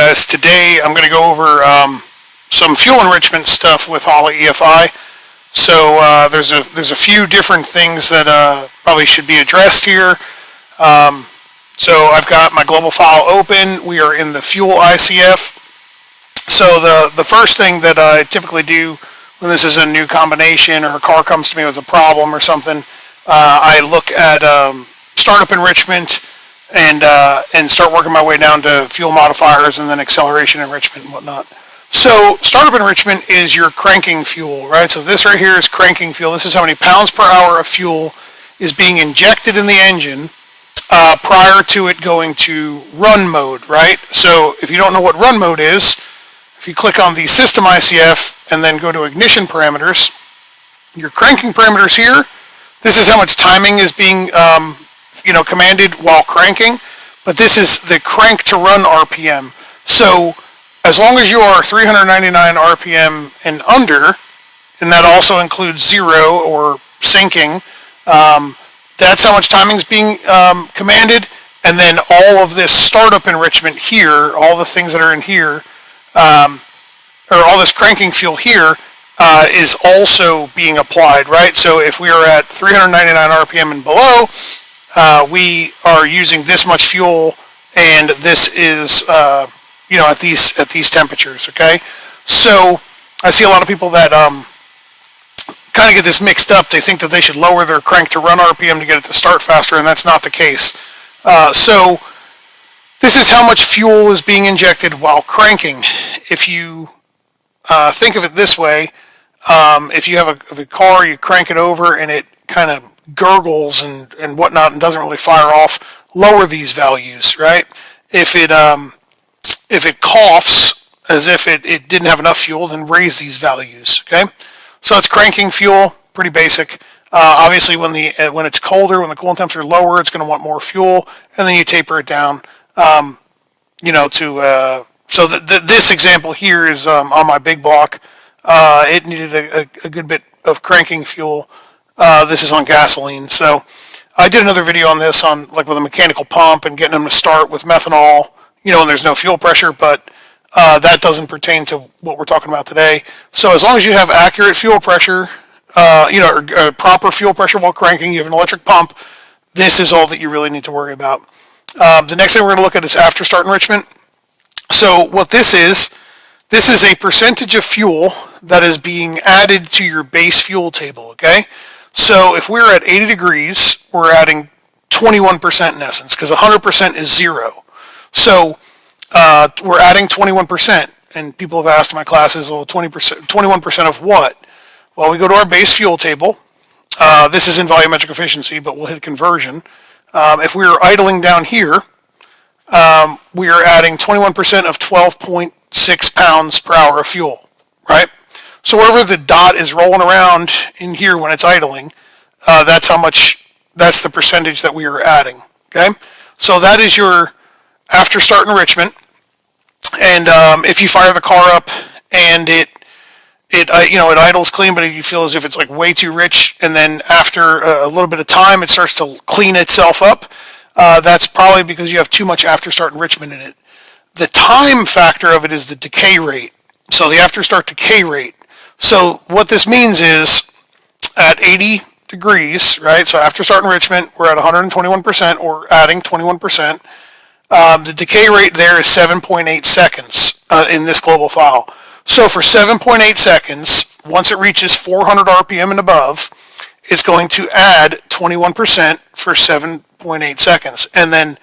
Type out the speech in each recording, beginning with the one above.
guys, today I'm going to go over some fuel enrichment stuff with Holley Efi. So there's a few different things that probably should be addressed here. So I've got my global file open. We are in the fuel ICF. So the first thing that I typically do when this is a new combination or a car comes to me with a problem or something, I look at startup enrichment and start working my way down to fuel modifiers and then acceleration enrichment and whatnot. So startup enrichment is your cranking fuel, right? So this right here is cranking fuel. This is how many pounds per hour of fuel is being injected in the engine prior to it going to run mode, right? So if you don't know what run mode is, if you click on the system ICF and then go to ignition parameters, your cranking parameters here, this is how much timing is being commanded while cranking, but this is the crank to run RPM. So as long as you are 399 RPM and under, and that also includes zero or sinking, that's how much timing is being commanded. And then all of this startup enrichment here, all the things that are in here, or all this cranking fuel here, is also being applied, right? So if we are at 399 RPM and below, we are using this much fuel, and this is at these temperatures. Okay, so I see a lot of people that kind of get this mixed up. They think that they should lower their crank to run RPM to get it to start faster, and that's not the case. So this is how much fuel is being injected while cranking. If you think of it this way, if you have a car, you crank it over and it kind of gurgles and whatnot and doesn't really fire off, lower these values, right? If it coughs as if it didn't have enough fuel, then raise these values, okay? So it's cranking fuel, pretty basic. Obviously when it's colder, when the coolant temps are lower, it's going to want more fuel, and then you taper it down, so this example here is on my big block. It needed a good bit of cranking fuel. This is on gasoline. So I did another video on this on with a mechanical pump and getting them to start with methanol, when there's no fuel pressure, but that doesn't pertain to what we're talking about today. So as long as you have accurate fuel pressure, or proper fuel pressure while cranking, you have an electric pump, this is all that you really need to worry about. The next thing we're going to look at is after start enrichment. So what this is a percentage of fuel that is being added to your base fuel table, okay? So if we're at 80 degrees, we're adding 21% in essence, because 100% is zero. So we're adding 21%, and people have asked in my classes, well, 21% of what? Well, we go to our base fuel table. This is in volumetric efficiency, but we'll hit conversion. If we are idling down here, we are adding 21% of 12.6 pounds per hour of fuel, right? So wherever the dot is rolling around in here when it's idling, that's the percentage that we are adding, okay? So that is your after start enrichment. And if you fire the car up and it idles clean, but you feel as if it's way too rich, and then after a little bit of time it starts to clean itself up, that's probably because you have too much after start enrichment in it. The time factor of it is the decay rate. So the after start decay rate. So what this means is at 80 degrees, right? So after start enrichment, we're at 121%, or adding 21%. The decay rate there is 7.8 seconds in this global file. So for 7.8 seconds, once it reaches 400 RPM and above, it's going to add 21% for 7.8 seconds. And then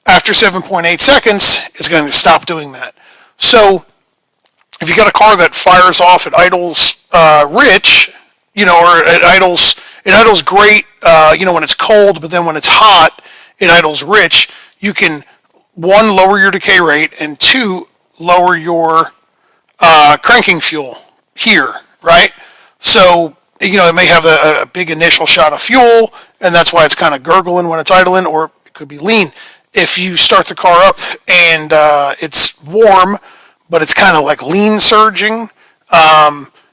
after 7.8 seconds, it's going to stop doing that. So if you got a car that fires off, it idles rich, or it idles great, when it's cold, but then when it's hot, it idles rich, you can, one, lower your decay rate, and two, lower your cranking fuel here, right? So, it may have a big initial shot of fuel, and that's why it's kind of gurgling when it's idling, or it could be lean. If you start the car up and it's warm, but it's kind of like lean surging,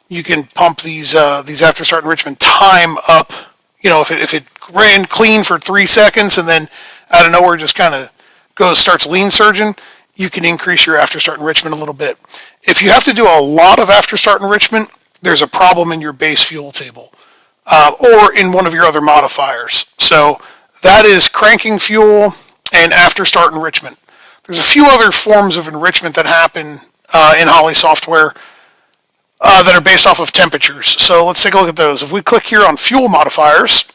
you can pump these after start enrichment time up. If it ran clean for 3 seconds and then out of nowhere just kind of starts lean surging, you can increase your after start enrichment a little bit. If you have to do a lot of after start enrichment, there's a problem in your base fuel table or in one of your other modifiers. So that is cranking fuel and after start enrichment. There's a few other forms of enrichment that happen in Holley software that are based off of temperatures. So let's take a look at those. If we click here on fuel modifiers,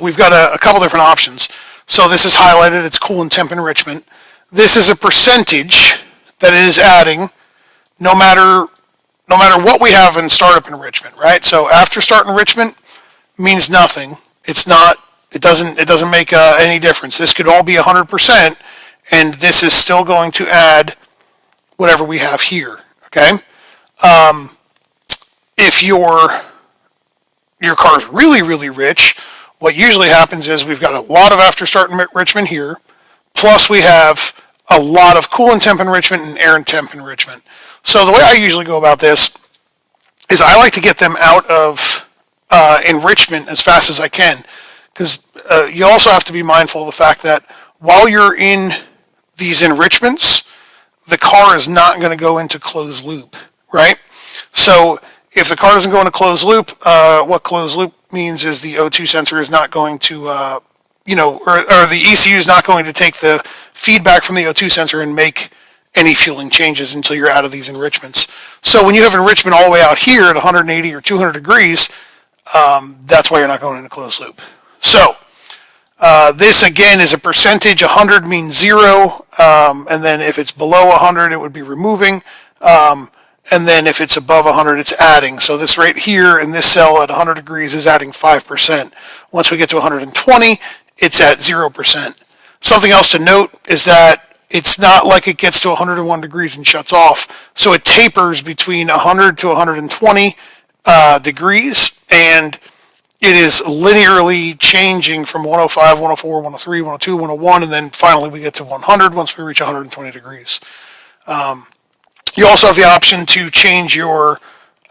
we've got a couple different options. So this is highlighted, it's coolant temp enrichment. This is a percentage that it is adding no matter what we have in startup enrichment, right? So after start enrichment means nothing. It doesn't make any difference. This could all be 100%, and this is still going to add whatever we have here, okay? If your car is really, really rich, what usually happens is we've got a lot of after start enrichment here, plus we have a lot of coolant temp enrichment and air and temp enrichment. So the way I usually go about this is I like to get them out of enrichment as fast as I can, because you also have to be mindful of the fact that while you're in these enrichments, the car is not going to go into closed loop, right? So if the car doesn't go into closed loop, what closed loop means is the O2 sensor is not going to, or the ECU is not going to take the feedback from the O2 sensor and make any fueling changes until you're out of these enrichments. So when you have enrichment all the way out here at 180 or 200 degrees, that's why you're not going into closed loop. So this again is a percentage. 100 means 0, and then if it's below 100, it would be removing. And then if it's above 100, it's adding. So this right here in this cell at 100 degrees is adding 5%. Once we get to 120, it's at 0%. Something else to note is that it's not like it gets to 101 degrees and shuts off. So it tapers between 100 to 120 degrees, and it is linearly changing from 105, 104, 103, 102, 101, and then finally we get to 100 once we reach 120 degrees. You also have the option to change your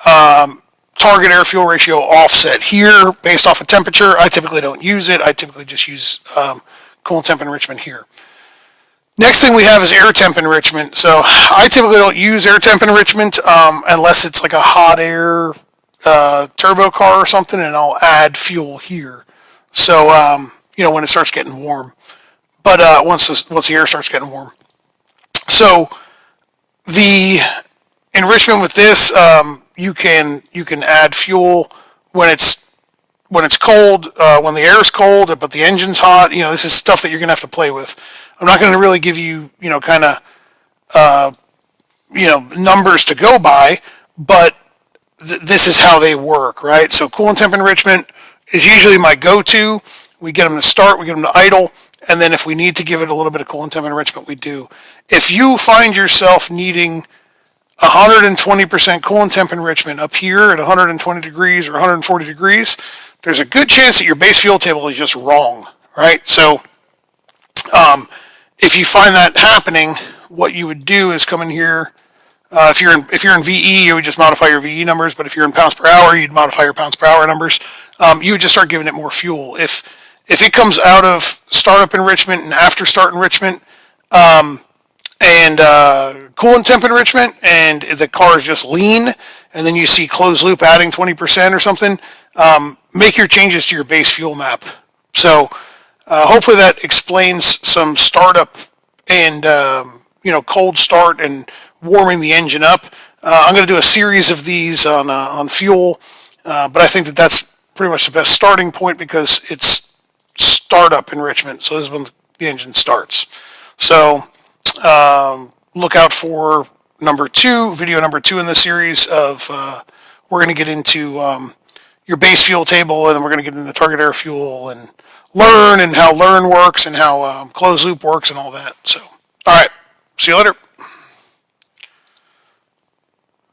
target air fuel ratio offset here based off of temperature. I typically don't use it. I typically just use coolant temp enrichment here. Next thing we have is air temp enrichment. So I typically don't use air temp enrichment unless it's like a hot air turbo car or something, and I'll add fuel here. So when it starts getting warm, but once the air starts getting warm. So the enrichment with this, you can add fuel when it's cold, when the air is cold, but the engine's hot. This is stuff that you're gonna have to play with. I'm not gonna really give you numbers to go by, but this is how they work, right? So coolant temp enrichment is usually my go-to. We get them to start, we get them to idle, and then if we need to give it a little bit of coolant temp enrichment, we do. If you find yourself needing 120% coolant temp enrichment up here at 120 degrees or 140 degrees, there's a good chance that your base fuel table is just wrong, right? So if you find that happening, what you would do is come in here. If you're in VE, you would just modify your VE numbers, but if you're in pounds per hour, you'd modify your pounds per hour numbers. You would just start giving it more fuel. If it comes out of startup enrichment and after start enrichment and coolant temp enrichment, and the car is just lean, and then you see closed loop adding 20% or something, make your changes to your base fuel map. So hopefully that explains some startup and cold start and warming the engine up. I'm going to do a series of these on fuel, but I think that's pretty much the best starting point because it's startup enrichment. So this is when the engine starts. So look out for video number 2 in the series of we're going to get into your base fuel table, and then we're going to get into target air fuel and learn and how learn works and how closed loop works and all that. So, all right, see you later.